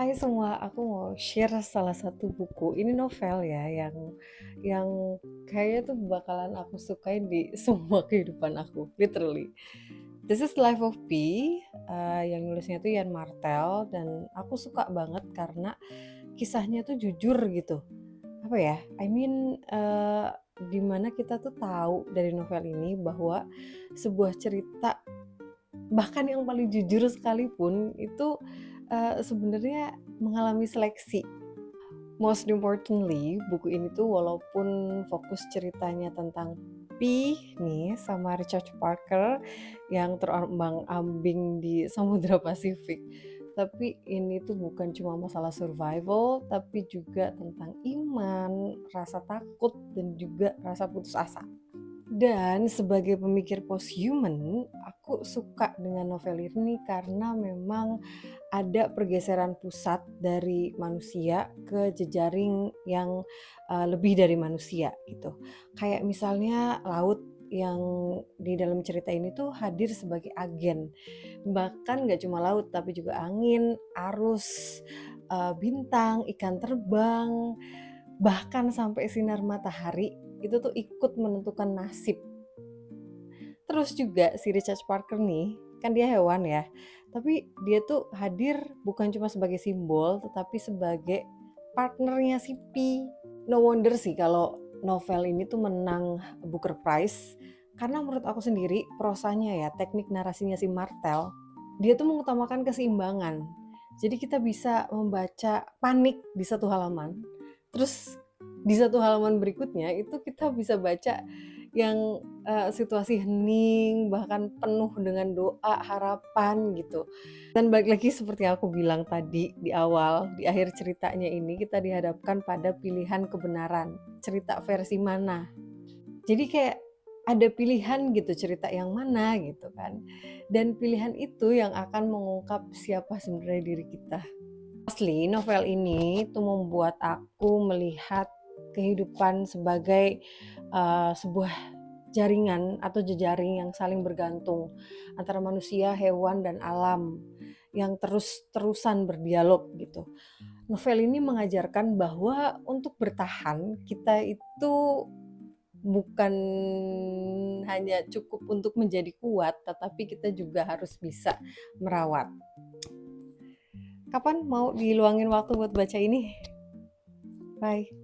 Hai semua, aku mau share salah satu buku. Ini novel ya, yang kayaknya tuh bakalan aku sukain di semua kehidupan aku, literally. This is Life of Pi, yang nulisnya tuh Yann Martel, dan aku suka banget karena kisahnya tuh jujur gitu. Apa ya? Dimana kita tuh tahu dari novel ini bahwa sebuah cerita bahkan yang paling jujur sekalipun itu sebenarnya mengalami seleksi. Most importantly, buku ini tuh walaupun fokus ceritanya tentang Pi nih sama Richard Parker yang terombang-ambing di Samudra Pasifik. Tapi ini tuh bukan cuma masalah survival, tapi juga tentang iman, rasa takut, dan juga rasa putus asa. Dan sebagai pemikir posthuman, aku suka dengan novel ini karena memang ada pergeseran pusat dari manusia ke jejaring yang lebih dari manusia gitu. Kayak misalnya laut yang di dalam cerita ini tuh hadir sebagai agen. Bahkan nggak cuma laut tapi juga angin, arus, bintang, ikan terbang, bahkan sampai sinar matahari itu tuh ikut menentukan nasib. Terus juga si Richard Parker nih, kan dia hewan ya, tapi dia tuh hadir bukan cuma sebagai simbol, tetapi sebagai partnernya si Pi. No wonder sih kalau novel ini tuh menang Booker Prize, karena menurut aku sendiri prosanya ya, teknik narasinya si Martel, dia tuh mengutamakan keseimbangan. Jadi kita bisa membaca panik di satu halaman, terus di satu halaman berikutnya itu kita bisa baca yang situasi hening, bahkan penuh dengan doa, harapan gitu. Dan balik lagi seperti yang aku bilang tadi di awal, di akhir ceritanya ini kita dihadapkan pada pilihan kebenaran, cerita versi mana. Jadi kayak ada pilihan gitu cerita yang mana gitu kan. Dan pilihan itu yang akan mengungkap siapa sebenarnya diri kita. Asli, novel ini tuh membuat aku melihat kehidupan sebagai sebuah jaringan atau jejaring yang saling bergantung antara manusia, hewan, dan alam yang terus-terusan berdialog gitu. Novel ini mengajarkan bahwa untuk bertahan kita itu bukan hanya cukup untuk menjadi kuat, tetapi kita juga harus bisa merawat. Kapan mau diluangin waktu buat baca ini? Bye.